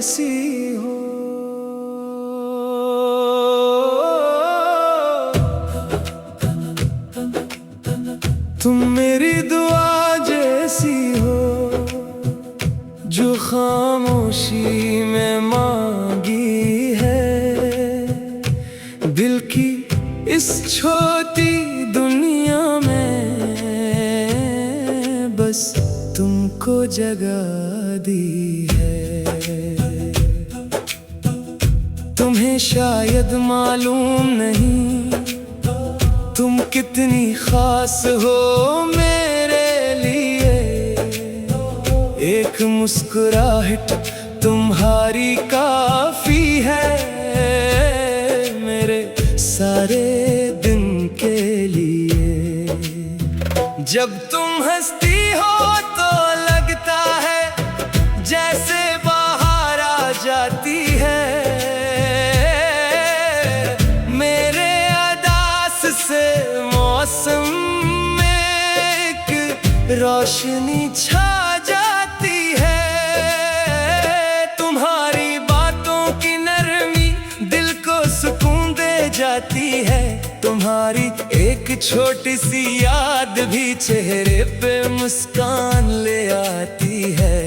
जैसी हो। तुम मेरी दुआ जैसी हो जो खामोशी में मांगी है। दिल की इस छोटी दुनिया में बस तुमको जगा दी है। तुम्हें शायद मालूम नहीं तुम कितनी खास हो मेरे लिए। एक मुस्कुराहट तुम्हारी काफी है मेरे सारे दिन के लिए। जब तुम हंसती हो तो लगता है जैसे बाहर आ जाती है। मेरे अदास से मौसम में एक रोशनी छा जाती है। तुम्हारी बातों की नरमी दिल को सुकून दे जाती है। तुम्हारी एक छोटी सी याद भी चेहरे पे मुस्कान ले आती है।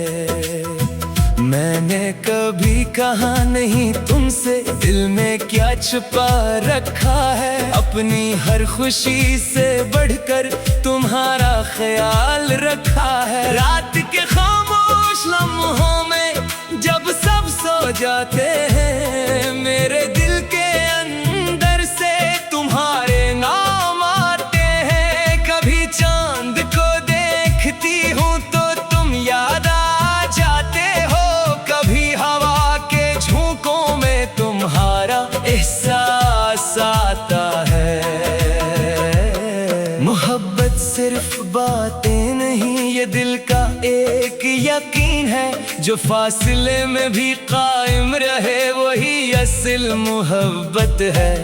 मैंने कभी कहा नहीं तुमसे दिल में क्या छुपा रखा है। अपनी हर खुशी से बढ़कर तुम्हारा ख्याल रखा है। रात के खामोश लम्हों में जब सब सो जाते हैं मेरे दिल के अंदर से तुम्हारे नाम आते हैं। कभी चांद को देखती हूँ तो तुम याद आ जाते हो। कभी हवा के झोंकों में तुम्हारा एहसास आता है। मोहब्बत सिर्फ बातें नहीं ये दिल का एक यकीन है जो फासले में भी कायम रहे वही असल मोहब्बत है।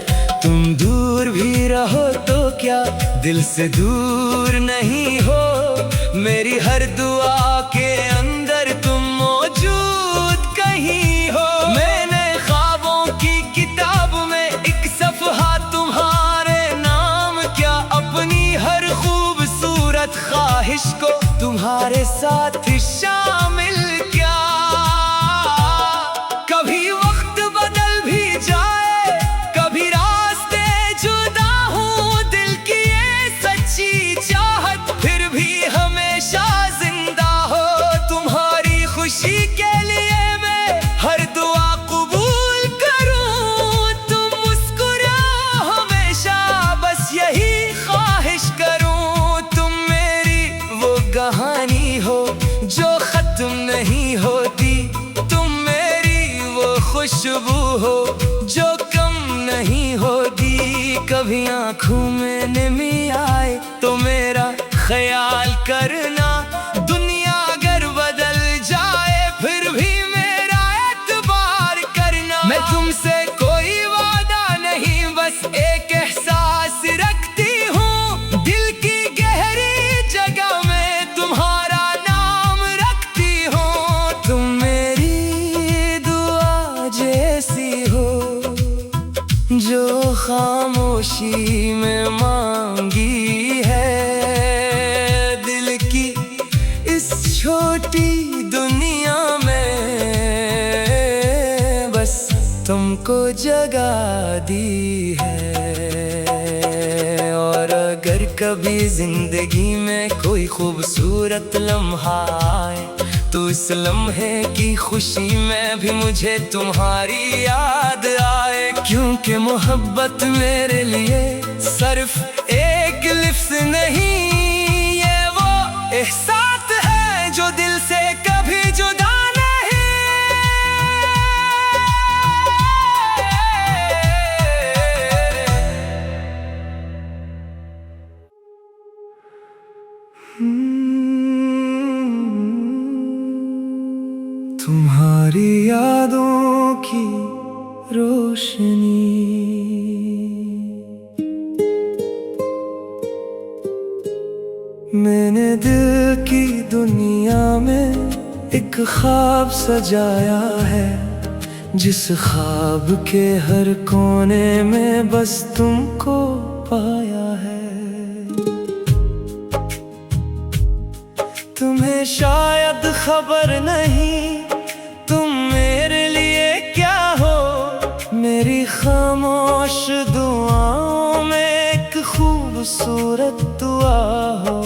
तुम दूर भी रहो तो क्या दिल से दूर नहीं हो। मेरी हर दुआ के अंदर तुम मौजूद कहीं हो। मैंने ख्वाबों की किताब में एक सफ़हा तुम्हारे नाम क्या अपनी हर खूबसूरत ख्वाहिश को तुम्हारे साथ शामिल क्या। कभी वक्त बदल भी जाए कभी रास्ते जुदा हूँ दिल की ये सच्ची चाहत फिर भी हमेशा जिंदा हो। तुम्हारी खुशी के लिए मैं हर दुआ कबूल करूँ। तुम मुस्कुराओ हमेशा बस यही ख्वाहिश करूँ। तुम मेरी वो कहानी हो जो खत्म नहीं होती। तुम मेरी वो खुशबू हो जो कम नहीं होती। कभी आँखों में नमी आए तो मेरा ख्याल करना। दुनिया अगर बदल जाए फिर भी मेरा एतबार करना। मैं तुमसे कोई वादा नहीं बस एक एहसास रखती हूँ। दिल की गहरी जगह में तुम्हारा नाम रखती हूँ। तुम मेरी दुआ जैसी हो जो खामोशी में मांगी है। दिल की इस छोटी दुनिया में बस तुमको जगा दी है। और अगर कभी जिंदगी में कोई खूबसूरत लम्हा आए तो इस लम्हे की खुशी में भी मुझे तुम्हारी याद आए। क्योंकि मोहब्बत मेरे लिए सिर्फ एक लिफ्ज़ नहीं ये वो एहसास है जो दिल से कभी जुदा तुम्हारी यादों की रोशनी मैंने दिल की दुनिया में एक ख्वाब सजाया है, जिस ख्वाब के हर कोने में बस तुमको पाया है। तुम्हें शायद खबर नहीं तुम मेरे लिए क्या हो, मेरी खामोश दुआओं में एक खूबसूरत दुआ हो।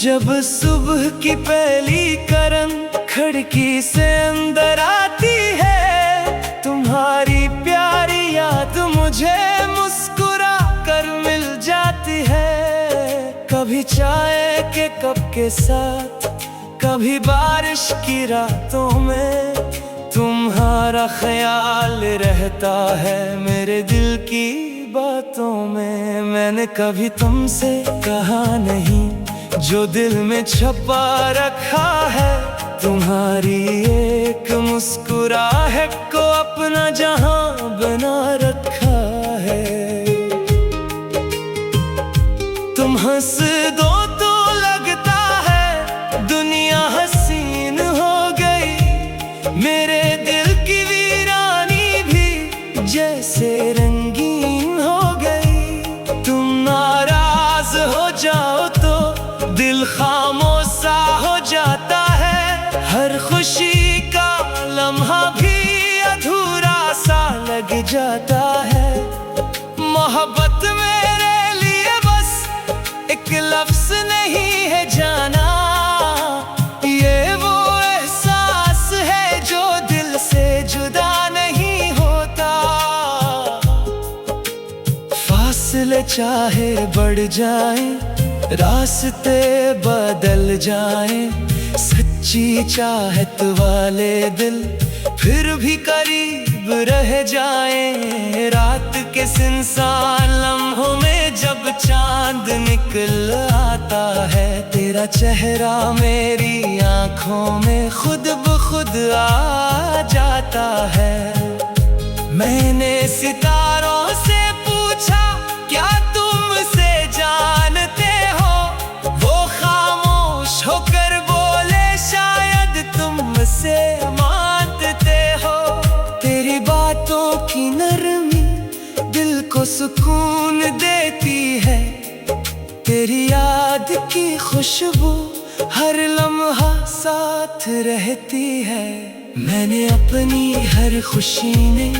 जब सुबह की पहली किरण खिड़की से अंदर आती है, तुम्हारी प्यारी याद मुझे मुस्कुरा कर मिल जाती है। कभी चाय के कप के साथ, कभी बारिश की रातों में तुम्हारा ख्याल रहता है मेरे दिल की बातों में। मैंने कभी तुमसे कहा नहीं जो दिल में छुपा रखा है, तुम्हारी एक मुस्कुराहट को अपना जहां बना रखा है। तुम हंस दो तो लगता है दुनिया हसीन हो गई, मेरे दिल की वीरानी भी जैसे रंगीन हो गई। तुम नाराज हो जाओ तो दिल खामोशा हो जाता है, हर खुशी का लम्हा भी अधूरा सा लग जाता है। मोहब्बत मेरे लिए बस एक लफ्ज नहीं है जाना, ये वो एहसास है जो दिल से जुदा नहीं होता। फासले चाहे बढ़ जाएं, रास्ते बदल जाएं, सच्ची चाहत वाले दिल फिर भी करीब रह जाएं। रात के सुनसान लम्हों में जब चांद निकल आता है, तेरा चेहरा मेरी आंखों में खुद ब खुद आ जाता है। मैंने सितारों से पूछा क्या तुमसे जानते हो, वो खामोश होकर बोले शायद तुमसे मानते हो। तेरी बातों की नरमी दिल को सुकून देती है, तेरी याद की खुशबू हर लम्हा साथ रहती है। मैंने अपनी हर खुशी में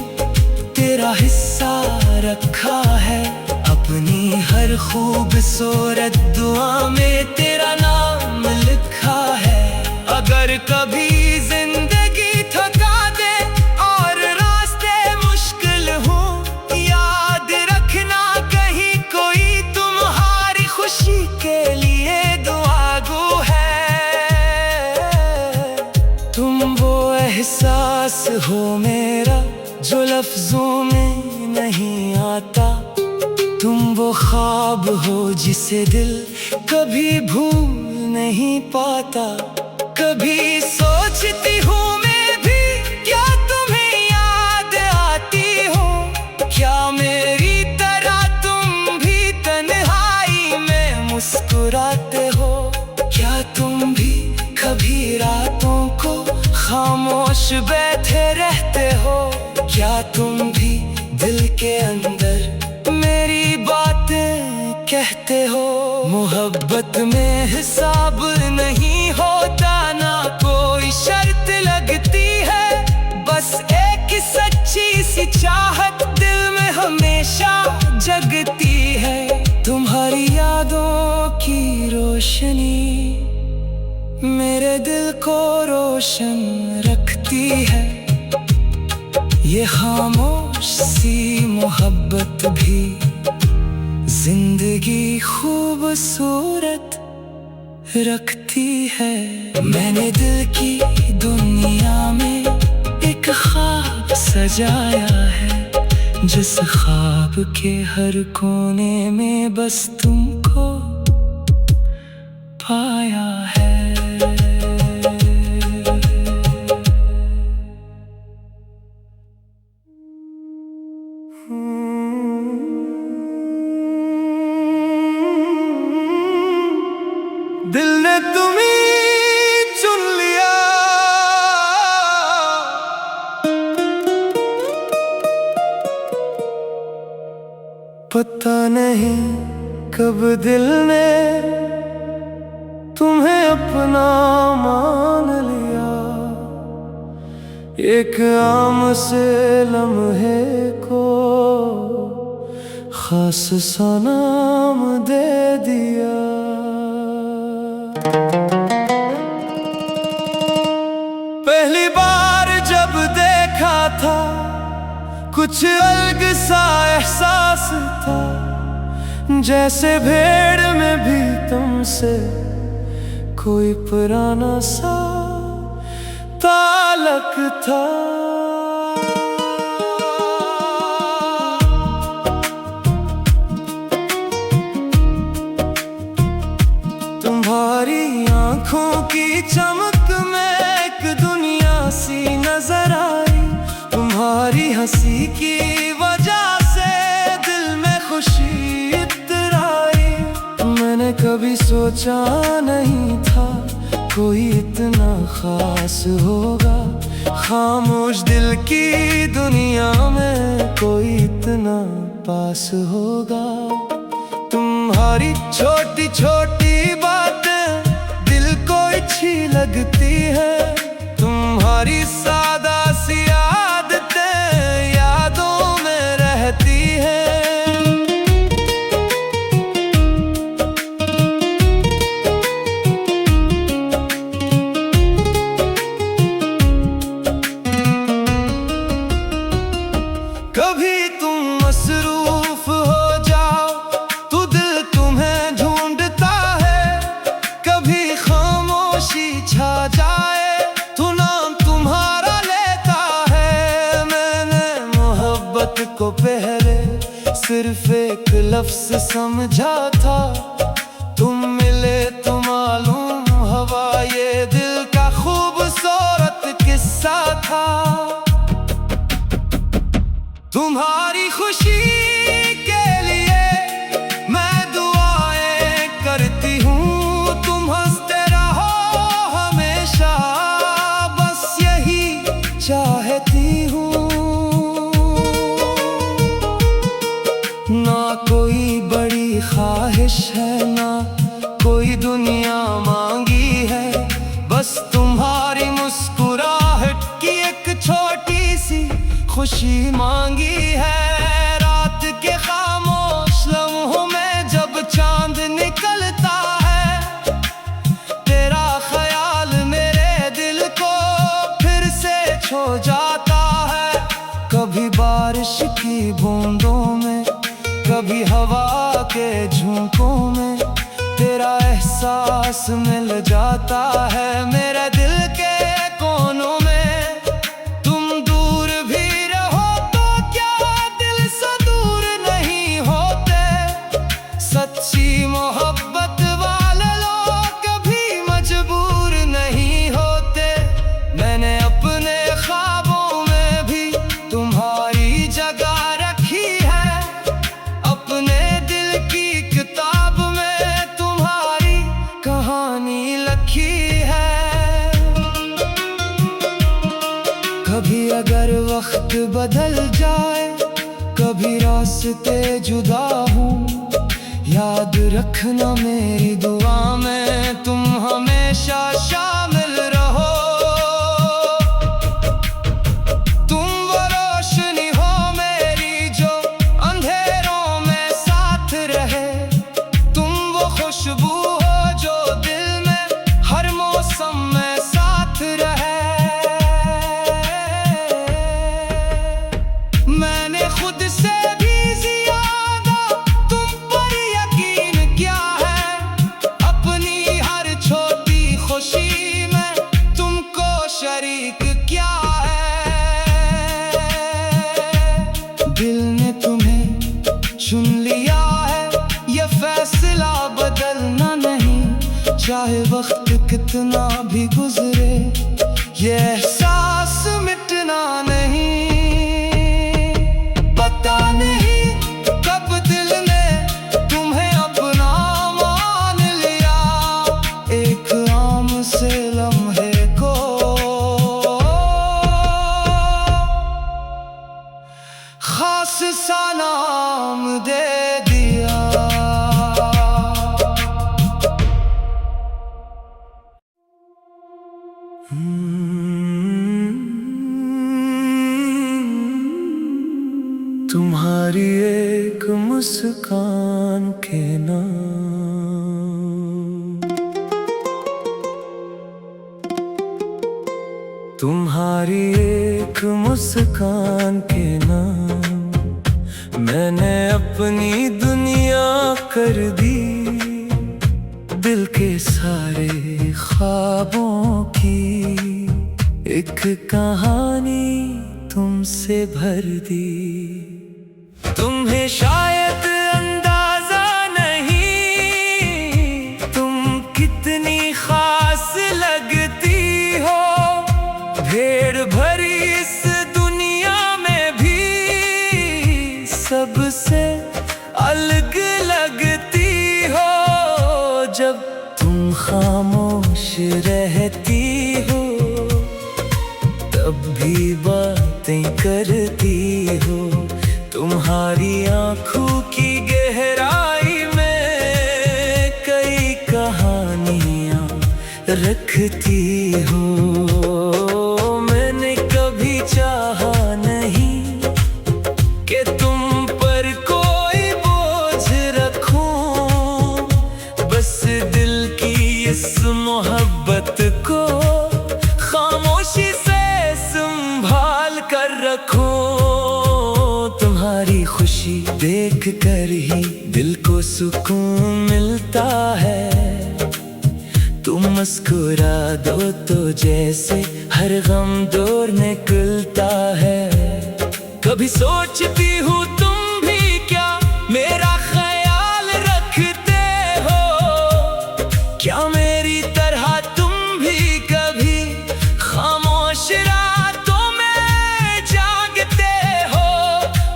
तेरा हिस्सा रखा है, अपनी हर खूबसूरत दुआ में तेरा नाम लिखा है। अगर कभी जिंदगी थका दे और रास्ते मुश्किल हो, याद रखना कहीं कोई तुम्हारी खुशी के लिए दुआगो है। तुम वो एहसास हो मेरा जो लफ्जों में नहीं आता, तुम वो ख्वाब हो जिसे दिल कभी भूल नहीं पाता। कभी सोचती हूँ मैं भी क्या तुम्हें याद आती हो, क्या मेरी तरह तुम भी तन्हाई में मुस्कुराते हो। क्या तुम भी कभी रातों को खामोश बैठे रहते हो, क्या तुम भी दिल के अंदर मेरी बातें कहते हो। मोहब्बत में हिसाब नहीं होता, ना कोई शर्त लगती है, बस एक सच्ची सी चाहत दिल में हमेशा जगती है। तुम्हारी यादों की रोशनी मेरे दिल को रोशन रखती है, ये खामोश सी मोहब्बत भी जिंदगी खूबसूरत रखती है। मैंने दिल की दुनिया में एक ख्वाब सजाया है, जिस ख्वाब के हर कोने में बस तुमको पाया है। दिल ने पता नहीं कब दिल ने तुम्हें अपना मान लिया, एक आम से लम्हे को खास सा नाम दे दिया। पहली बार जब देखा था कुछ अलग सा एहसास था, जैसे भेड़ में भी तुमसे कोई पुराना सा ताल्लुक था। तुम्हारी आंखों की चमक में एक दुनिया सी नजर आई, तुम्हारी हंसी की वजह से दिल में खुशी इतर आई। मैंने कभी सोचा नहीं था कोई इतना खास होगा, खामोश दिल की दुनिया में कोई इतना पास होगा। तुम्हारी छोटी छोटी बातें दिल को अच्छी लगती है, तुम्हारी सादा सी आदतें यादों में रहती है। कभी तुम मसरूफ हो जाओ तो दिल तुम्हें ढूंढता है, कभी खामोशी छा जाए तो नाम तुम्हारा लेता है। मैंने मोहब्बत को पहले सिर्फ एक लफ्ज समझा था, तुम मिले तो मालूम हवा ये दिल का खूबसूरत किस्सा था। तुम्हारी खुशी के लिए मैं दुआएं करती हूँ, तुम हंसते रहो हमेशा बस यही चाहती हूँ। ना कोई बड़ी ख्वाहिश है ना कोई दुनिया मांगी है, बस तुम्हारी मुस्कुराहट की एक छोटी सी खुशी मांगी है। रात के खामोश लम्हों में जब चांद निकलता है, तेरा ख्याल मेरे दिल को फिर से छू जाता है। कभी बारिश की बूंदों में, कभी हवा के झोंकों में तेरा एहसास मिल जाता है। मेरे दिल के कोनों में सच्ची मोहब्बत वाले लोग कभी मजबूर नहीं होते। मैंने अपने ख्वाबों में भी तुम्हारी जगह रखी है, अपने दिल की किताब में तुम्हारी कहानी लिखी है। कभी अगर वक्त बदल जाए, कभी रास्ते जुदा हूँ, याद रखना मेरी दुआ में तुम हमेशा शामिल रहो। तुम वो रोशनी हो मेरी जो अंधेरों में साथ रहे, तुम वो खुशबू हो जो दिल में हर मौसम में साथ रहे। मैंने खुद से भी ज्यादा तुम पर यकीन किया है, अपनी हर छोटी खुशी सा नाम दे दिया। तुम्हारी एक मुस्कान के नाम, तुम्हारी एक मुस्कान के नाम, मैंने अपनी दुनिया कर दी। दिल के सारे ख्वाबों की एक कहानी तुमसे भर दी। तुम्हें शायद अंदाजा नहीं, तुम कितनी खास लगती हो। भीड़ भरी इस दुनिया में भी सबसे अलग लगती हो। जब तुम खामोश रहती हो तब भी बातें करती हो। तुम्हारी आँखों की गहराई में कई कहानियाँ रखती हो। मैंने कभी चाहा नहीं कि तुम पर कोई बोझ रखूं, बस दिल की इस मोहब्बत को खामोशी से संभाल कर रखूं। तुम्हारी खुशी देख कर ही दिल को सुकून मिलता है। तुम मुस्कुरा दो तो जैसे हर गम दूर निकलता है। कभी सोचती हूँ तुम भी क्या मेरा ख्याल रखते हो। क्या मेरी तरह तुम भी कभी खामोश रातों में जागते हो।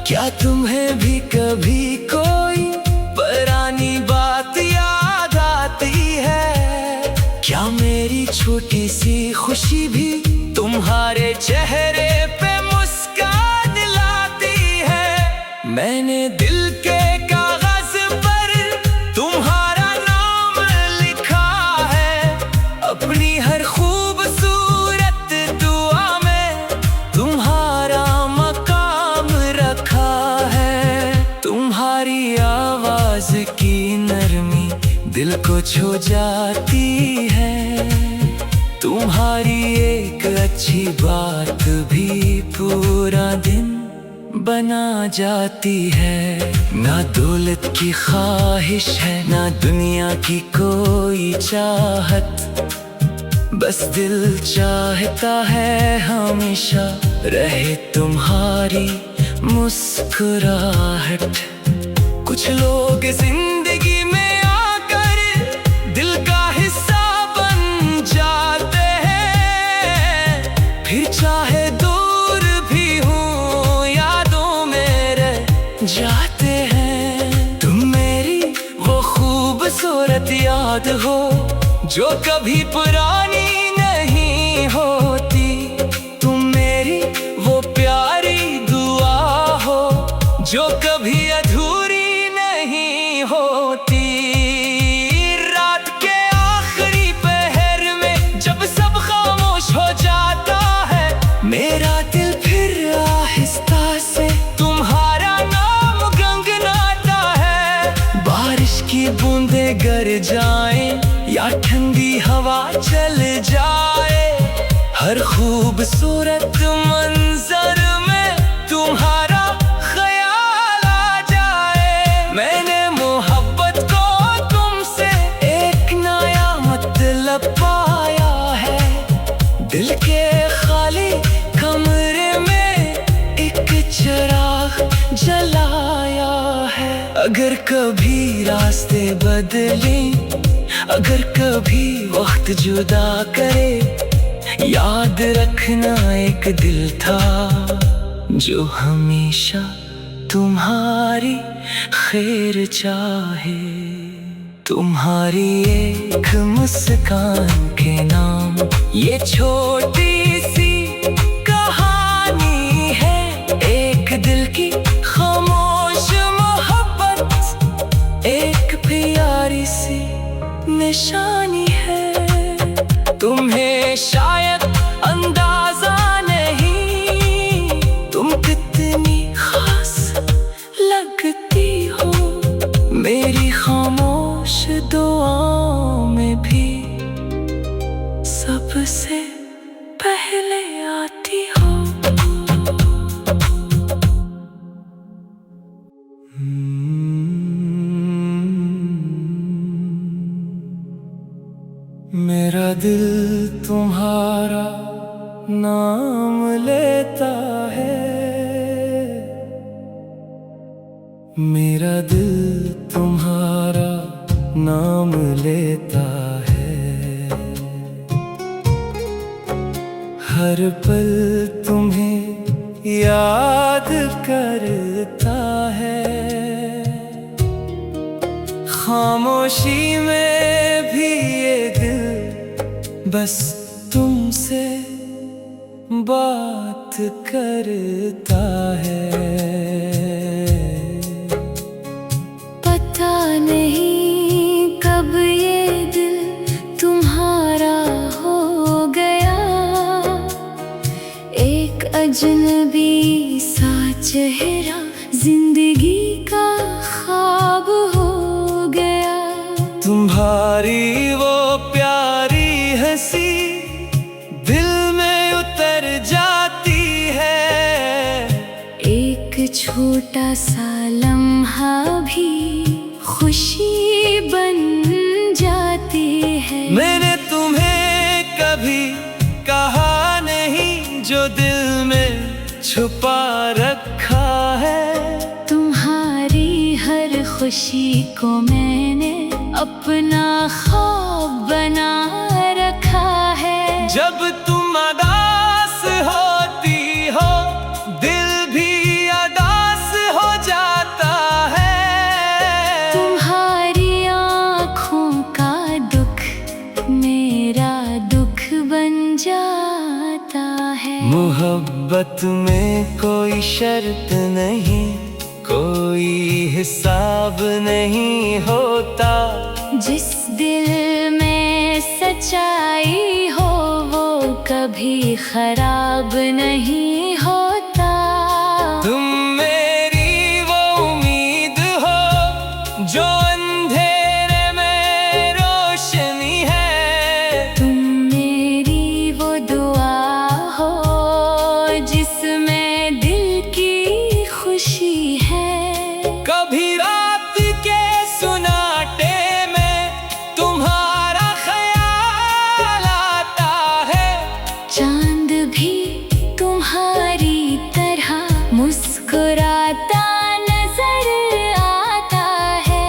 क्या तुम्हें भी कभी कोई पुरानी बात याद आती है। क्या मेरी छोटी सी खुशी भी तुम्हारे चेहरे पे मुस्कान लाती है। मैंने दिल के कागज पर तुम्हारा नाम लिखा है। अपनी हर खूबसूरत दुआ में तुम्हारा मकाम रखा है। तुम्हारी आवाज की नरमी दिल को छू जाती है। तुम्हारी एक अच्छी बात भी पूरा दिन बना जाती है। ना दौलत की ख्वाहिश है ना दुनिया की कोई चाहत, बस दिल चाहता है हमेशा रहे तुम्हारी मुस्कुराहट। कुछ लोग जिंदगी में आकर दिल का हिस्सा बन जाते हैं, फिर चाहे दूर भी हूँ यादों में रह जाते हैं। तुम मेरी वो खूबसूरत याद हो जो कभी पुरानी नहीं होती। तुम मेरी वो प्यारी दुआ हो जो कभी अधूरी नहीं होती। रात के आखिरी पहर में जब सब खामोश हो जाता है, मेरा दिल फिर आहिस्ता से तुम्हारा नाम गुनगुनाता है। बारिश की बूंदें गिर जाएं या ठंडी हवा चल जाए, हर खूबसूरत मंजर में तुम्हारा ख्याल आ जाए। मैंने मोहब्बत को तुमसे एक नया मतलब पाया है। दिल के खाली कमरे में एक चिराग जलाया है। अगर कभी रास्ते बदले, अगर कभी वक्त जुदा करे, याद रखना एक दिल था जो हमेशा तुम्हारी खैर चाहे। तुम्हारी एक मुस्कान के नाम ये छोटी सी कहानी है। एक दिल की खामोश निशानी है। तुम्हें शायद अंदाजा नहीं, तुम कितनी खास लगती हो। मेरी खामोश दुआओं में भी सबसे पहले आती हो। मेरा दिल तुम्हारा नाम लेता है, मेरा दिल तुम्हारा नाम लेता है। हर पल तुम्हें याद करता है। खामोशी में भी ये दिल बस तुमसे बात करता है। पता नहीं कब ये दिल तुम्हारा हो गया, एक अजनबी सा चेहरा जिंदगी का ख्वाब हो गया। तुम्हारी वो प्यारी हंसी दिल में उतर जाती है। एक छोटा सा लम्हा भी खुशी बन जाती है। मैंने तुम्हें कभी कहा नहीं जो दिल में छुपा रखा है। तुम्हारी हर खुशी को मैंने अपना ख्वाब बना रखा है। जब तुम अदास होती हो दिल भी अदास हो जाता है। तुम्हारी आँखों का दुख मेरा दुख बन जाता है। मोहब्बत में कोई शर्त नहीं, कोई हिसाब नहीं होता। जिस दिल में सच्चाई हो वो कभी खराब नहीं होता। तुम मेरी वो उम्मीद हो जो अंधेरे में रोशनी है। तुम मेरी वो दुआ हो जिसमें दिल की खुशी है। कभी रात के सुनाटे में तुम्हारा ख्याल आता है। चांद भी तुम्हारी तरह मुस्कुराता नजर आता है।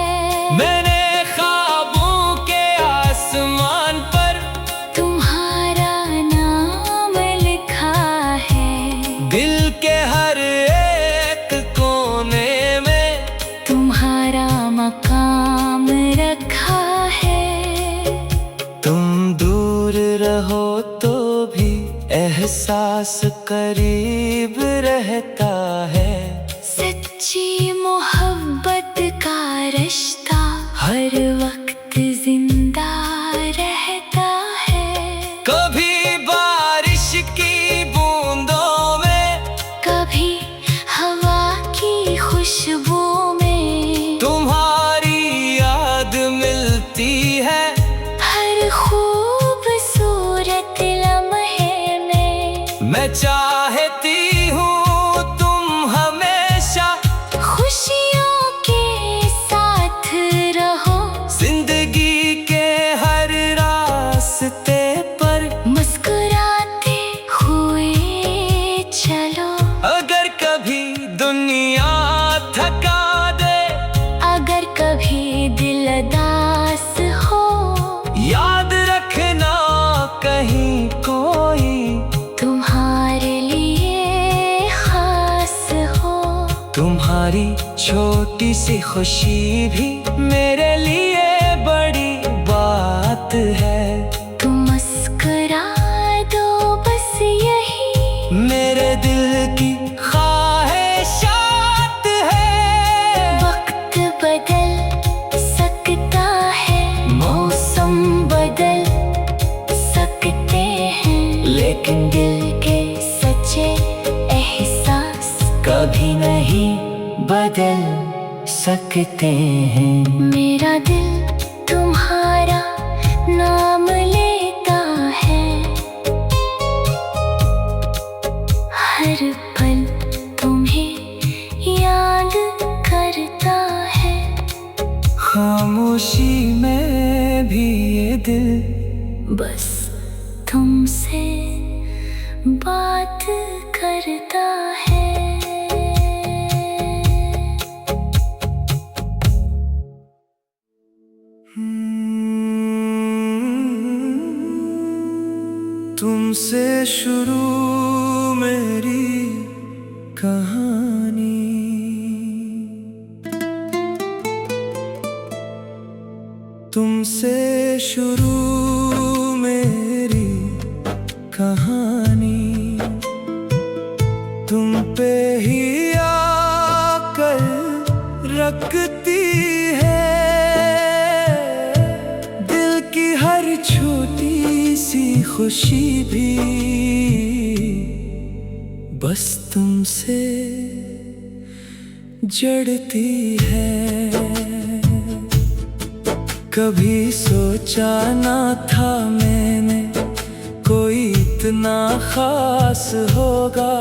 मैंने ख्वाबों के आसमान पर तुम्हारा नाम लिखा है। दिल के हर एक कोने में तुम्हारा मकाम रखा है। तुम दूर रहो तो भी एहसास करीब रहता है। सच्ची मोहब्बत का रिश्ता हर वक्त जिंदा रहता है। कभी बारिश की बूंदों में, कभी हवा की खुशबू में तुम्हारी याद मिलती है। हर खूबसूरत लम्हे में मैं चाहती हूँ तुम हमेशा खुशियों के साथ रहो। जिंदगी के हर रास्ते पर मुस्कुराते हुए चलो। अगर कभी दुनिया थका दे, अगर कभी दिल उदास हो, याद रखना कहीं कोई तुम्हारे लिए खास हो। तुम्हारी छोटी सी खुशी भी मेरे लिए बड़ी बात है। तुम मुस्कुरा दो बस यही मेरे दिल की ख्वाहिशात है। वक्त बदल सकता है, मौसम सकते हैं। मेरा दिल तुम्हारा नाम लेता है, हर पल तुम्हें याद करता है। खामोशी में भी ये दिल बस तुमसे बात करता है। तुमसे शुरू मेरी कहानी, तुमसे शुरू मेरी कहानी, तुम पे ही आकर रखती है दिल की हर छोटी सी खुशी भी, बस तुमसे जड़ती है। कभी सोचा ना था मैंने कोई इतना खास होगा,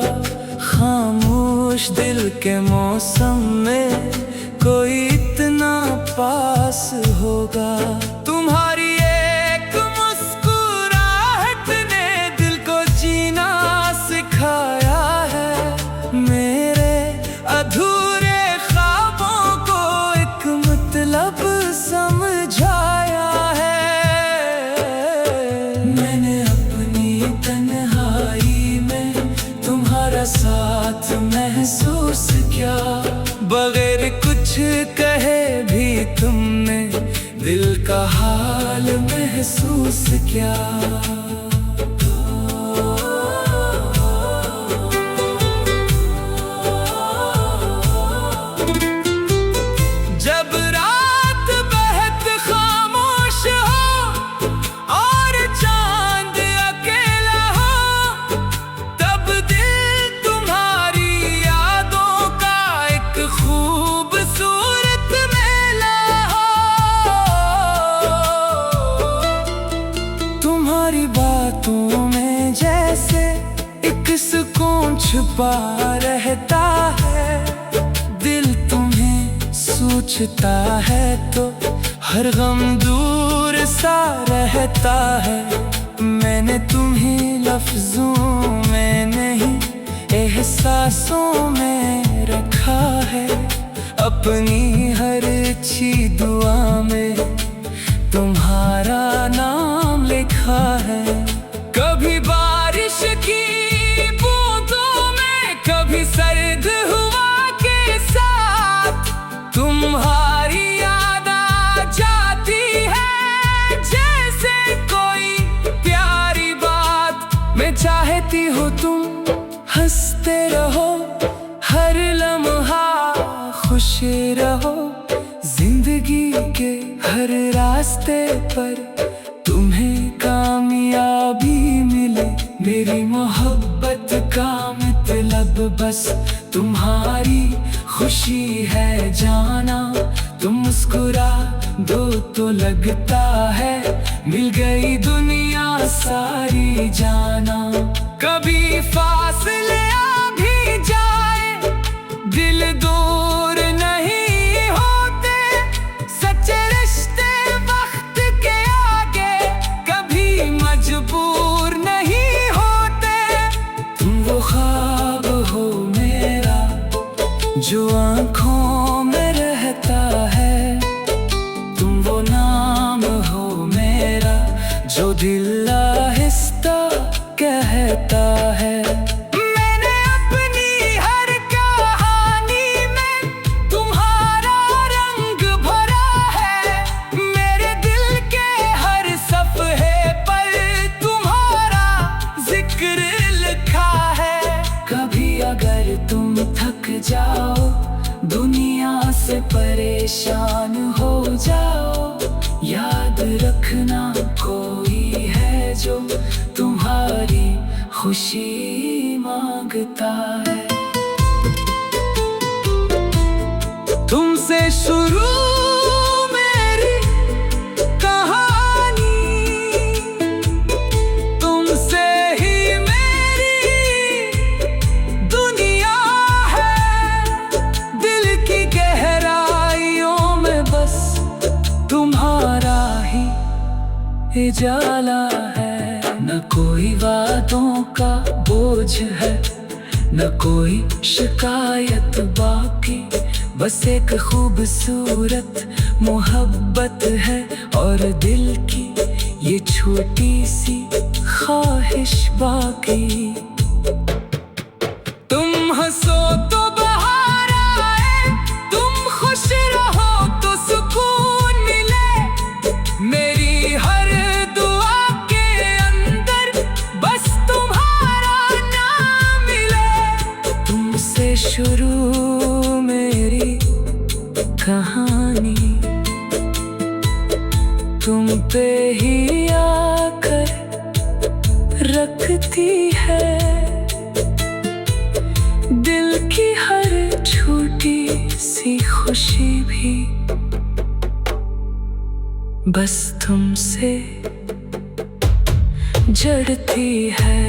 खामोश दिल के मौसम में कोई इतना पास होगा। तुम्हारी एक मुस्कुराहट ने दिल को जीना सिखाया है, मेरे अधूरे ख्वाबों को एक मतलब समझाया है। मैंने अपनी तन्हाई में तुम्हारा साथ महसूस किया, बगैर कुछ कहे भी तुमने दिल का हाल महसूस किया। बातों में जैसे एक सुकून छुपा रहता है, दिल तुम्हें सोचता है तो हर गम दूर सा रहता है। मैंने तुम्हें लफ्जों में नहीं एहसासों में रखा है, अपनी हर अच्छी दुआ में तुम्हारा नाम लिखा है। कभी बारिश की बूंदों में, कभी सर्द हवा के साथ तुम्हारी याद आ जाती है, जैसे कोई प्यारी बात। मैं चाहती हूँ तुम हंसते रहो, हर लम्हा खुश रहो, जिंदगी के हर रास्ते पर तुम्हें कामयाबी मिले। मेरी मोहब्बत का मतलब बस तुम्हारी खुशी है जाना, तुम मुस्कुरा दो तो लगता है मिल गई दुनिया सारी जाना। कभी फासले आ भी जाए, दिल दूर नहीं होते, सच्चे रिश्ते वक्त के आगे कभी मजबूर नहीं होते। तुम वो ख्वाब हो मेरा जो आँखों में रहता है, तुम वो नाम हो मेरा जो दिल आहिस्ता कहता है। मैंने अपनी हर कहानी में तुम्हारा रंग भरा है, मेरे दिल के हर सफ़े पर तुम्हारा जिक्र लिखा है। कभी अगर तुम थक जाओ, दुनिया से परेशान हो जाओ, याद रखना कोई है जो तुम्हारी खुशी मांगता है। तुमसे शुरू मेरी कहानी, तुमसे ही मेरी दुनिया है। दिल की गहराइयों में बस तुम्हारा ही उजाला है। न कोई वादों का बोझ है, न कोई शिकायत बाकी, बस एक खूबसूरत मोहब्बत है और दिल की ये छोटी सी ख्वाहिश बाकी। तुम हंसो तो बहार आए, तुम खुश रहो तो सुकून मिले। मेरी हर दुआ के अंदर बस तुम्हारा नाम मिले। तुमसे शुरू मेरी कहानी, तुम पे ही आकर रखती है। दिल की हर छोटी सी खुशी भी बस तुमसे जड़ती है।